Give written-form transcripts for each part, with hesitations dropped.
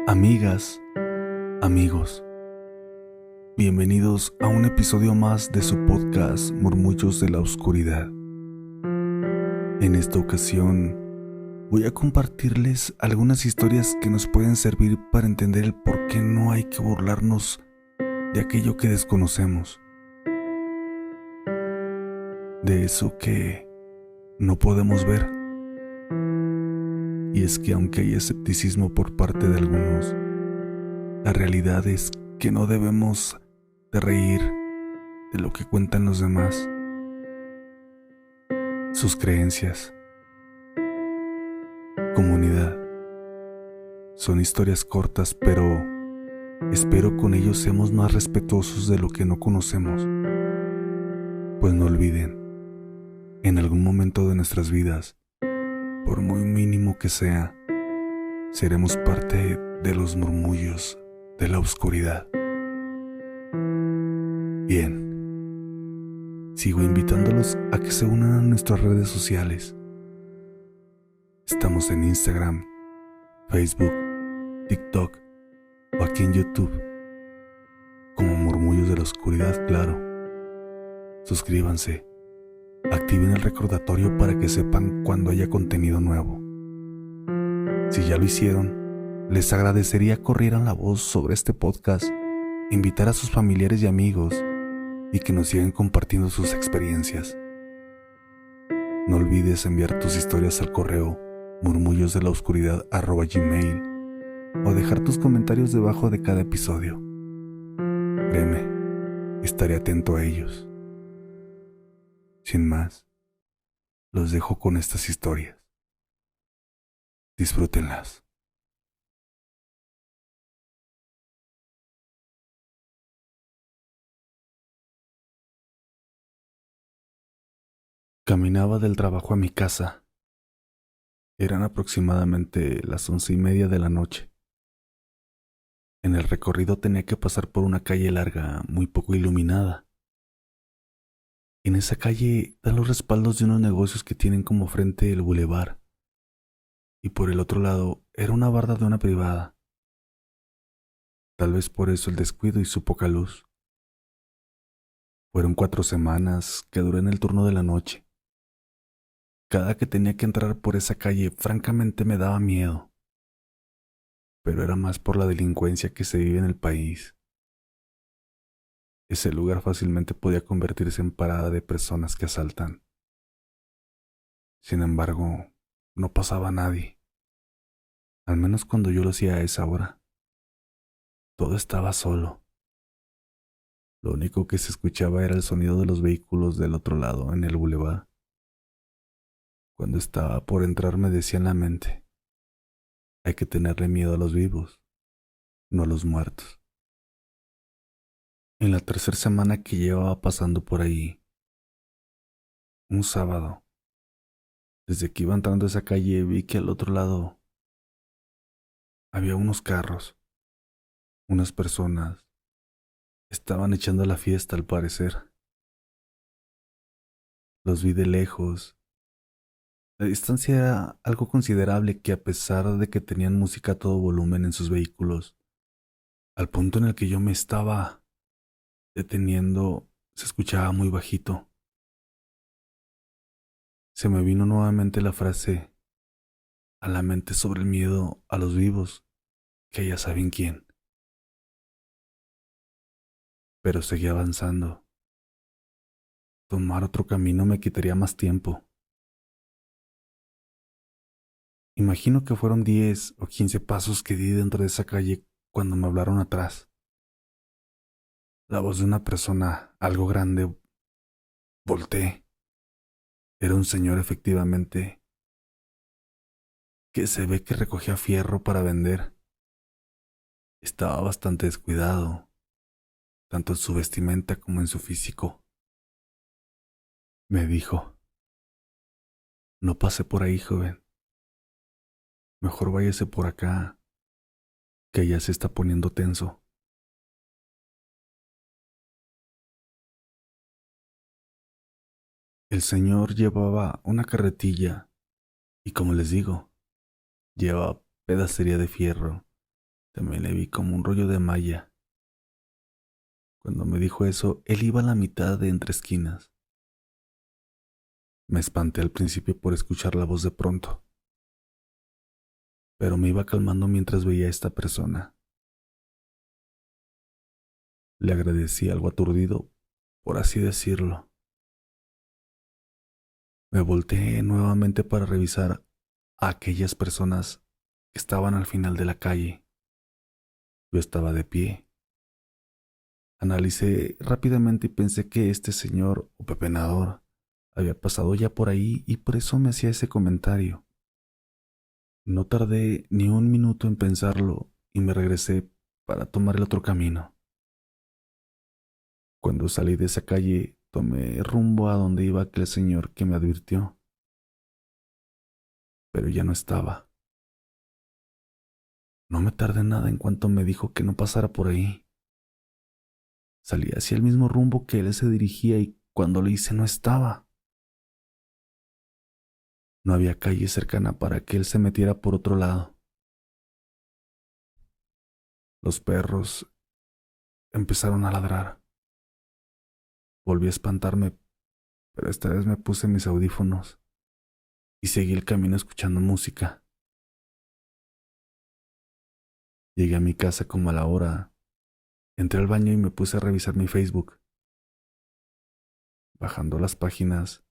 Amigas, amigos, bienvenidos a un episodio más de su podcast Murmullos de la Oscuridad. En esta ocasión voy a compartirles algunas historias que nos pueden servir para entender el por qué no hay que burlarnos de aquello que desconocemos, de eso que no podemos ver. Y es que aunque hay escepticismo por parte de algunos, la realidad es que no debemos de reír de lo que cuentan los demás, sus creencias. Comunidad, son historias cortas, pero espero con ellos seamos más respetuosos de lo que no conocemos. Pues no olviden, en algún momento de nuestras vidas, por muy mínimo que sea, seremos parte de los murmullos de la oscuridad. Bien, sigo invitándolos a que se unan a nuestras redes sociales. Estamos en Instagram, Facebook, TikTok o aquí en YouTube, como Murmullos de la Oscuridad, claro. Suscríbanse, activen el recordatorio para que sepan cuando haya contenido nuevo. Si ya lo hicieron, les agradecería corrieran la voz sobre este podcast, invitar a sus familiares y amigos y que nos sigan compartiendo sus experiencias. No olvides enviar tus historias al correo murmullosdelaoscuridad@gmail o dejar tus comentarios debajo de cada episodio. Créeme, estaré atento a ellos. Sin más, los dejo con estas historias. Disfrútenlas. Caminaba del trabajo a mi casa. Eran aproximadamente las 11:30 de la noche. En el recorrido tenía que pasar por una calle larga, muy poco iluminada. En esa calle dan los respaldos de unos negocios que tienen como frente el bulevar, y por el otro lado era una barda de una privada. Tal vez por eso el descuido y su poca luz. Fueron 4 semanas que duré en el turno de la noche. Cada que tenía que entrar por esa calle, francamente me daba miedo. Pero era más por la delincuencia que se vive en el país. Ese lugar fácilmente podía convertirse en parada de personas que asaltan. Sin embargo, no pasaba nadie, al menos cuando yo lo hacía a esa hora. Todo estaba solo. Lo único que se escuchaba era el sonido de los vehículos del otro lado, en el bulevar. Cuando estaba por entrar me decía en la mente, hay que tenerle miedo a los vivos, no a los muertos. En la tercera semana que llevaba pasando por ahí, un sábado, desde que iba entrando a esa calle vi que al otro lado había unos carros, unas personas. Estaban echando la fiesta al parecer. Los vi de lejos. La distancia era algo considerable que a pesar de que tenían música a todo volumen en sus vehículos, al punto en el que yo me estaba deteniendo, se escuchaba muy bajito. Se me vino nuevamente la frase a la mente sobre el miedo a los vivos, que ya saben quién. Pero seguí avanzando. Tomar otro camino me quitaría más tiempo. Imagino que fueron 10 o 15 pasos que di dentro de esa calle cuando me hablaron atrás. La voz de una persona, algo grande. Volteé. Era un señor efectivamente, que se ve que recogía fierro para vender. Estaba bastante descuidado, tanto en su vestimenta como en su físico. Me dijo, no pase por ahí, joven. Mejor váyase por acá, que ya se está poniendo tenso. El señor llevaba una carretilla y, como les digo, llevaba pedacería de fierro También le vi como un rollo de malla. Cuando me dijo eso, él iba a la mitad de entre esquinas. Me espanté al principio por escuchar la voz de pronto, pero me iba calmando mientras veía a esta persona. Le agradecí algo aturdido, por así decirlo. Me volteé nuevamente para revisar a aquellas personas que estaban al final de la calle. Yo estaba de pie. Analicé rápidamente y pensé que este señor o pepenador había pasado ya por ahí y por eso me hacía ese comentario. No tardé ni un minuto en pensarlo y me regresé para tomar el otro camino. Cuando salí de esa calle, tomé rumbo a donde iba aquel señor que me advirtió, pero ya no estaba. No me tardé nada en cuanto me dijo que no pasara por ahí. Salí hacia el mismo rumbo que él se dirigía y cuando lo hice no estaba. No había calle cercana para que él se metiera por otro lado. Los perros empezaron a ladrar. Volví a espantarme, pero esta vez me puse mis audífonos y seguí el camino escuchando música. Llegué a mi casa como a la hora. Entré al baño y me puse a revisar mi Facebook. Bajando las páginas,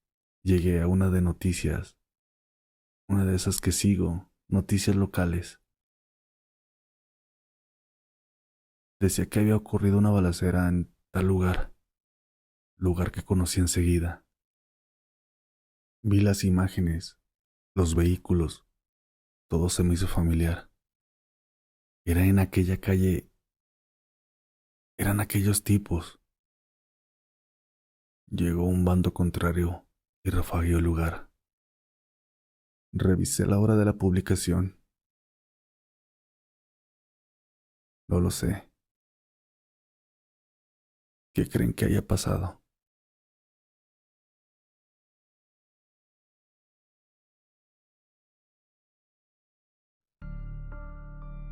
llegué a una de noticias, una de esas que sigo, noticias locales. Decía que había ocurrido una balacera en tal lugar que conocí enseguida. Vi las imágenes, los vehículos, todo se me hizo familiar. Era en aquella calle, eran aquellos tipos. Llegó un bando contrario y rafagueó el lugar. Revisé la hora de la publicación. No lo sé. ¿Qué creen que haya pasado?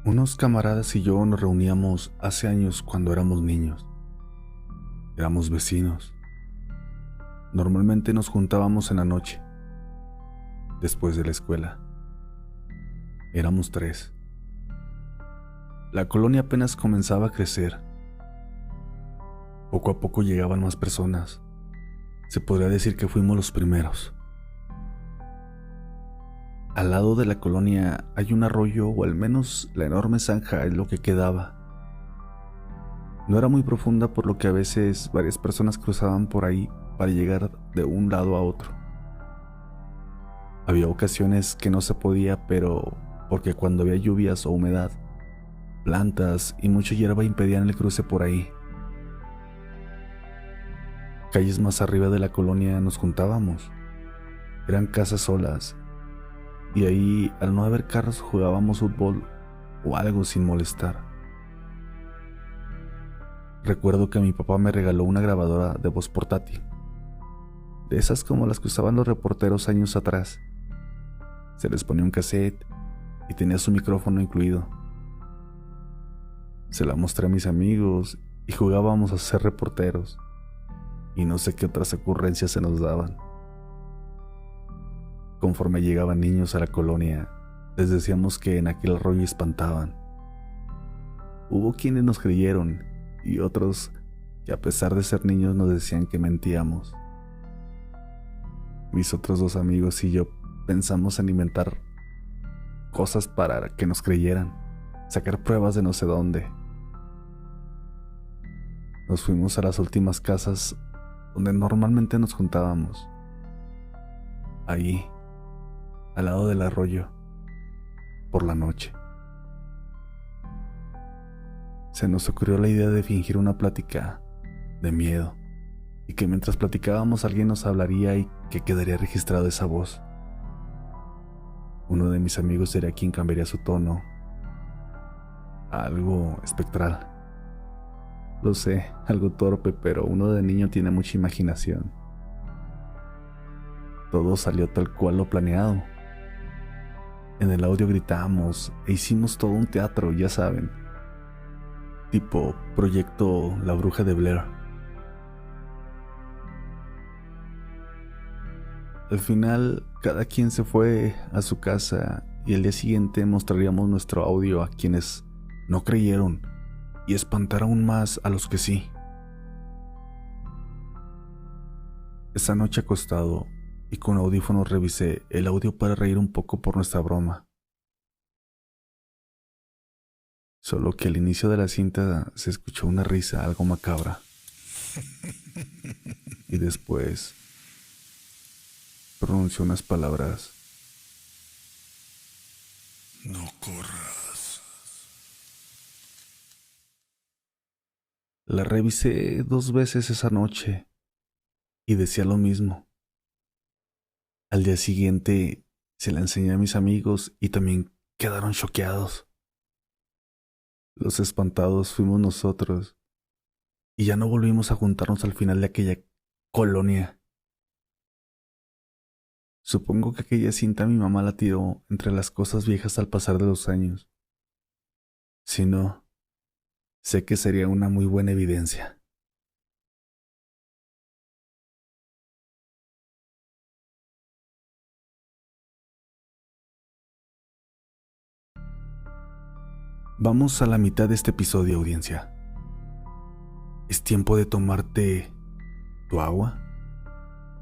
Unos camaradas y yo nos reuníamos hace años cuando éramos niños. Éramos vecinos. Normalmente nos juntábamos en la noche, después de la escuela. Éramos 3. La colonia apenas comenzaba a crecer. Poco a poco llegaban más personas. Se podría decir que fuimos los primeros. Al lado de la colonia hay un arroyo, o al menos la enorme zanja es lo que quedaba. No era muy profunda, por lo que a veces varias personas cruzaban por ahí para llegar de un lado a otro. Había ocasiones que no se podía, pero porque cuando había lluvias o humedad, plantas y mucha hierba impedían el cruce por ahí. Calles más arriba de la colonia nos juntábamos. Eran casas solas, y ahí, al no haber carros, jugábamos fútbol o algo sin molestar. Recuerdo que mi papá me regaló una grabadora de voz portátil, de esas como las que usaban los reporteros años atrás. Se les ponía un cassette y tenía su micrófono incluido. Se la mostré a mis amigos y jugábamos a ser reporteros, y no sé qué otras ocurrencias se nos daban. Conforme llegaban niños a la colonia, les decíamos que en aquel arroyo espantaban. Hubo quienes nos creyeron y otros que, a pesar de ser niños, nos decían que mentíamos. Mis otros 2 amigos y yo pensamos en inventar cosas para que nos creyeran, sacar pruebas de no sé dónde. Nos fuimos a las últimas casas donde normalmente nos juntábamos. Ahí, al lado del arroyo, por la noche. Se nos ocurrió la idea de fingir una plática de miedo, y que mientras platicábamos alguien nos hablaría y que quedaría registrada esa voz. Uno de mis amigos sería quien cambiaría su tono a algo espectral. Lo sé, algo torpe, pero uno de niño tiene mucha imaginación. Todo salió tal cual lo planeado. En el audio gritamos e hicimos todo un teatro, ya saben, tipo proyecto La Bruja de Blair. Al final, cada quien se fue a su casa y el día siguiente mostraríamos nuestro audio a quienes no creyeron y espantar aún más a los que sí. Esa noche acostado y con audífonos revisé el audio para reír un poco por nuestra broma. Solo que al inicio de la cinta se escuchó una risa algo macabra. Y después pronunció unas palabras. No corras. La revisé 2 veces esa noche y decía lo mismo. Al día siguiente se la enseñé a mis amigos y también quedaron choqueados. Los espantados fuimos nosotros y ya no volvimos a juntarnos al final de aquella colonia. Supongo que aquella cinta mi mamá la tiró entre las cosas viejas al pasar de los años. Si no, sé que sería una muy buena evidencia. Vamos a la mitad de este episodio, audiencia. Es tiempo de tomarte tu agua,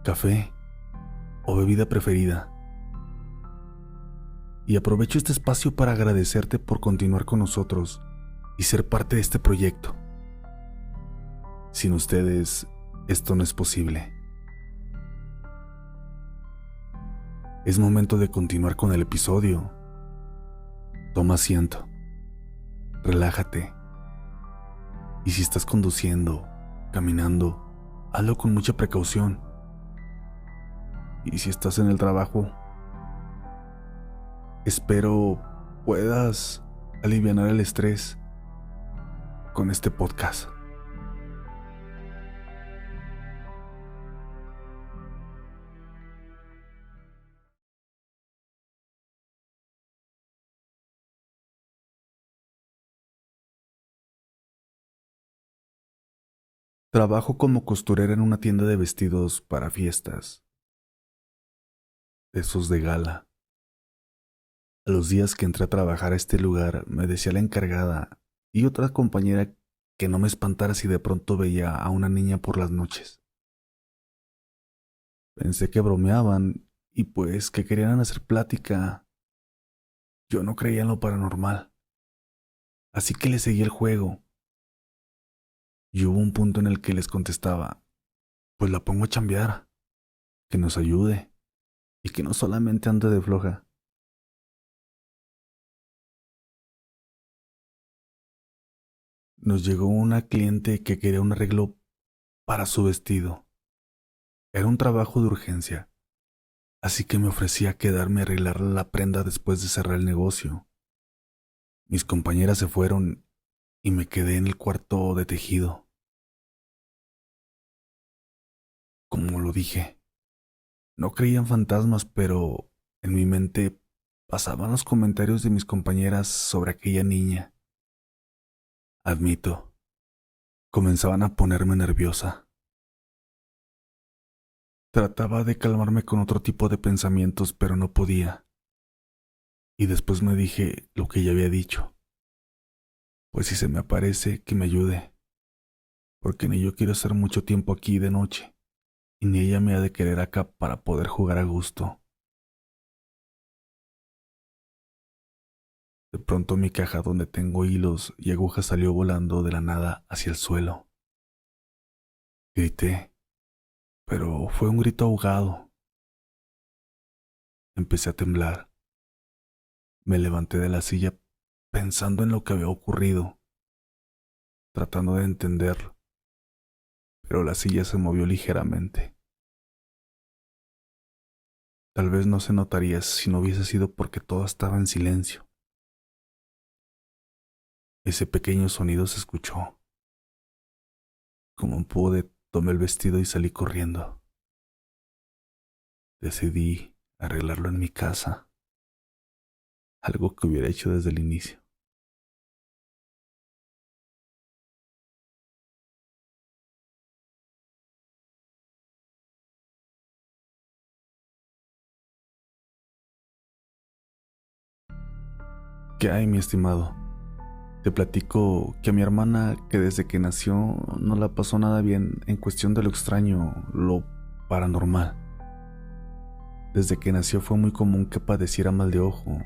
café o bebida preferida. Y aprovecho este espacio para agradecerte por continuar con nosotros y ser parte de este proyecto. Sin ustedes, esto no es posible. Es momento de continuar con el episodio. Toma asiento, relájate. Y si estás conduciendo, caminando, hazlo con mucha precaución. Y si estás en el trabajo, espero puedas alivianar el estrés con este podcast. Trabajo como costurera en una tienda de vestidos para fiestas, de esos de gala. A los días que entré a trabajar a este lugar, me decía la encargada y otra compañera que no me espantara si de pronto veía a una niña por las noches. Pensé que bromeaban y pues que querían hacer plática. Yo no creía en lo paranormal, así que le seguí el juego. Y hubo un punto en el que les contestaba, pues la pongo a chambear, que nos ayude y que no solamente ande de floja. Nos llegó una cliente que quería un arreglo para su vestido. Era un trabajo de urgencia, así que me ofrecí a quedarme a arreglar la prenda después de cerrar el negocio. Mis compañeras se fueron y me quedé en el cuarto de tejido. Como lo dije, no creía en fantasmas, pero en mi mente pasaban los comentarios de mis compañeras sobre aquella niña. Admito, comenzaban a ponerme nerviosa. Trataba de calmarme con otro tipo de pensamientos, pero no podía. Y después me dije lo que ya había dicho. Pues si se me aparece, que me ayude. Porque ni yo quiero estar mucho tiempo aquí de noche, y ni ella me ha de querer acá para poder jugar a gusto. De pronto mi caja donde tengo hilos y agujas salió volando de la nada hacia el suelo. Grité, pero fue un grito ahogado. Empecé a temblar. Me levanté de la silla pensando en lo que había ocurrido, tratando de entenderlo, pero la silla se movió ligeramente. Tal vez no se notaría si no hubiese sido porque todo estaba en silencio. Ese pequeño sonido se escuchó. Como pude, tomé el vestido y salí corriendo. Decidí arreglarlo en mi casa. algo que hubiera hecho desde el inicio. ¿Qué hay, mi estimado? Te platico que a mi hermana, que desde que nació no la pasó nada bien en cuestión de lo extraño, lo paranormal. Desde que nació fue muy común que padeciera mal de ojo.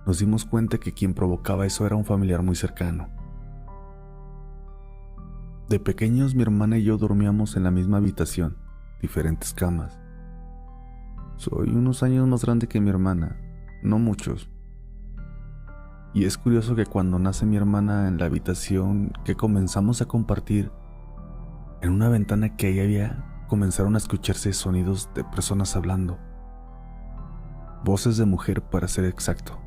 Nos dimos cuenta que quien provocaba eso era un familiar muy cercano. De pequeños, mi hermana y yo dormíamos en la misma habitación, diferentes camas. Soy unos años más grande que mi hermana, no muchos. Y es curioso que cuando nace mi hermana en la habitación que comenzamos a compartir, en una ventana que ahí había, comenzaron a escucharse sonidos de personas hablando. Voces de mujer, para ser exacto.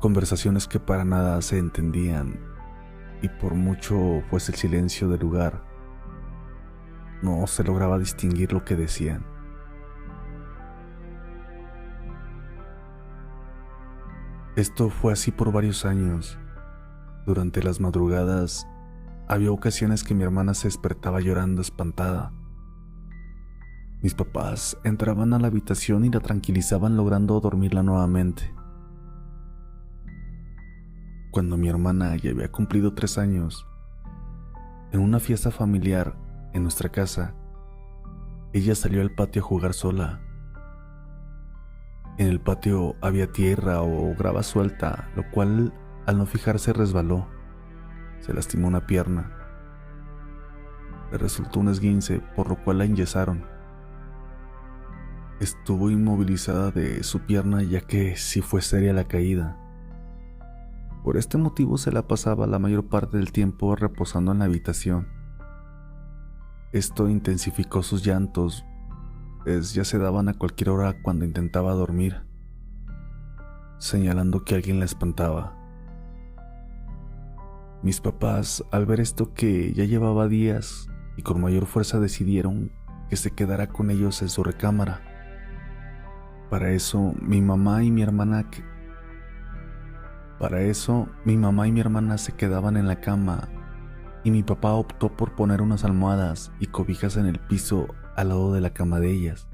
Conversaciones que para nada se entendían, y por mucho fuese el silencio del lugar, no se lograba distinguir lo que decían. Esto fue así por varios años. Durante las madrugadas, había ocasiones que mi hermana se despertaba llorando espantada. Mis papás entraban a la habitación y la tranquilizaban logrando dormirla nuevamente. Cuando mi hermana ya había cumplido 3 años, en una fiesta familiar en nuestra casa, ella salió al patio a jugar sola. En el patio había tierra o grava suelta, lo cual, al no fijarse, resbaló. Se lastimó una pierna. Le resultó un esguince, por lo cual la enyesaron. Estuvo inmovilizada de su pierna, ya que sí fue seria la caída. Por este motivo se la pasaba la mayor parte del tiempo reposando en la habitación. Esto intensificó sus llantos, pues ya se daban a cualquier hora cuando intentaba dormir, señalando que alguien la espantaba. Mis papás, al ver esto que ya llevaba días, y con mayor fuerza decidieron que se quedara con ellos en su recámara. Para eso, mi mamá y mi hermana se quedaban en la cama, y mi papá optó por poner unas almohadas y cobijas en el piso al lado de la cama de ellas.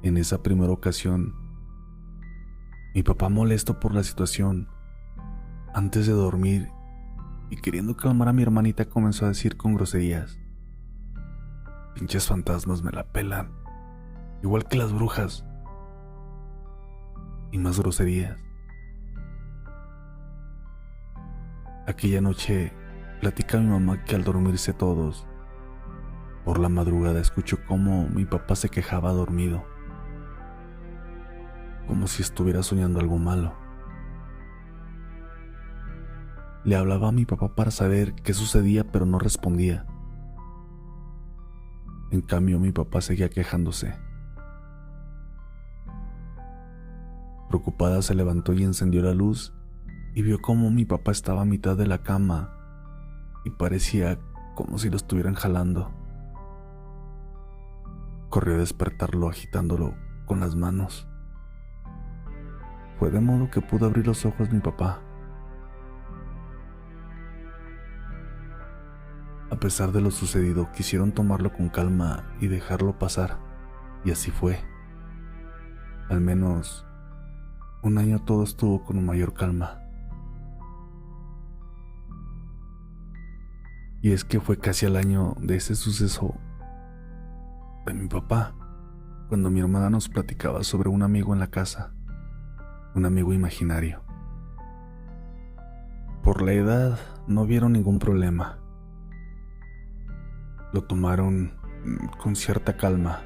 En esa primera ocasión, mi papá, molesto por la situación, antes de dormir y queriendo calmar a mi hermanita, comenzó a decir con groserías: "Pinches fantasmas me la pelan, igual que las brujas", y más groserías. Aquella noche platica mi mamá que al dormirse todos, por la madrugada escuchó cómo mi papá se quejaba dormido, como si estuviera soñando algo malo. Le hablaba a mi papá para saber qué sucedía, pero no respondía. En cambio, mi papá seguía quejándose. Preocupada, se levantó y encendió la luz y vio cómo mi papá estaba a mitad de la cama y parecía como si lo estuvieran jalando. Corrió a despertarlo agitándolo con las manos. Fue de modo que pudo abrir los ojos mi papá. A pesar de lo sucedido, quisieron tomarlo con calma y dejarlo pasar, y así fue. Al menos un año todo estuvo con mayor calma. Y es que fue casi al año de ese suceso de mi papá, cuando mi hermana nos platicaba sobre un amigo en la casa, un amigo imaginario. Por la edad no vieron ningún problema. Lo tomaron con cierta calma.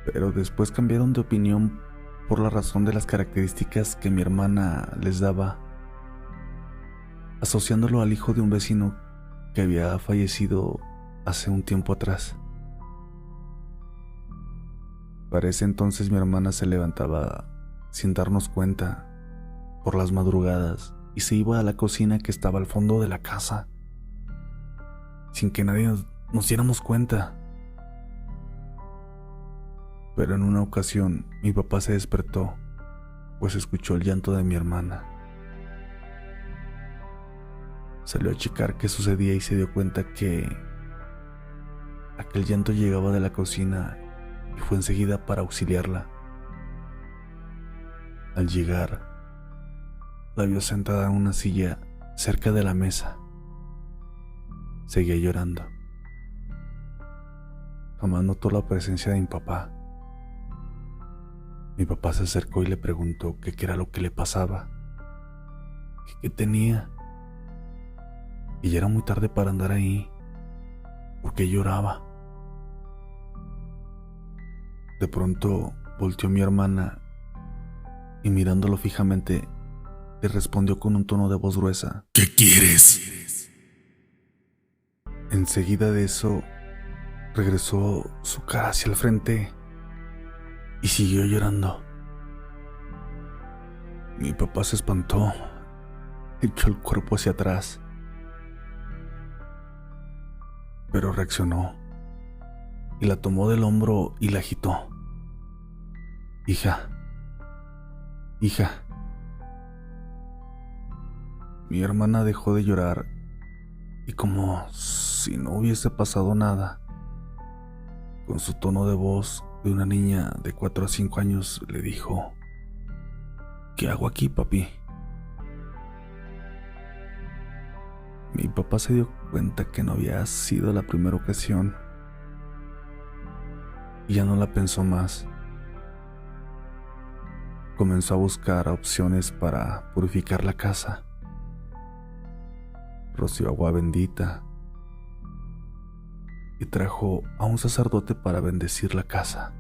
Pero después cambiaron de opinión por la razón de las características que mi hermana les daba, asociándolo al hijo de un vecino que había fallecido hace un tiempo atrás. Para ese entonces mi hermana se levantaba sin darnos cuenta por las madrugadas y se iba a la cocina que estaba al fondo de la casa, sin que nadie nos diéramos cuenta. Pero en una ocasión mi papá se despertó, pues escuchó el llanto de mi hermana. Salió a checar qué sucedía y se dio cuenta que aquel llanto llegaba de la cocina y fue enseguida para auxiliarla. Al llegar, la vio sentada en una silla cerca de la mesa. Seguía llorando. Jamás notó la presencia de mi papá. Mi papá se acercó y le preguntó qué era lo que le pasaba, qué tenía. Y ya era muy tarde para andar ahí. ¿Por qué lloraba? De pronto volteó mi hermana y mirándolo fijamente le respondió con un tono de voz gruesa: ¿Qué quieres? Enseguida de eso regresó su cara hacia el frente y siguió llorando. Mi papá se espantó, echó el cuerpo hacia atrás, pero reaccionó y la tomó del hombro y la agitó. Hija. Mi hermana dejó de llorar y, como si no hubiese pasado nada, con su tono de voz de una niña de 4 a 5 años, le dijo: ¿Qué hago aquí, papi? Mi papá se dio cuenta que no había sido la primera ocasión y ya no la pensó más. Comenzó a buscar opciones para purificar la casa. Roció agua bendita y trajo a un sacerdote para bendecir la casa.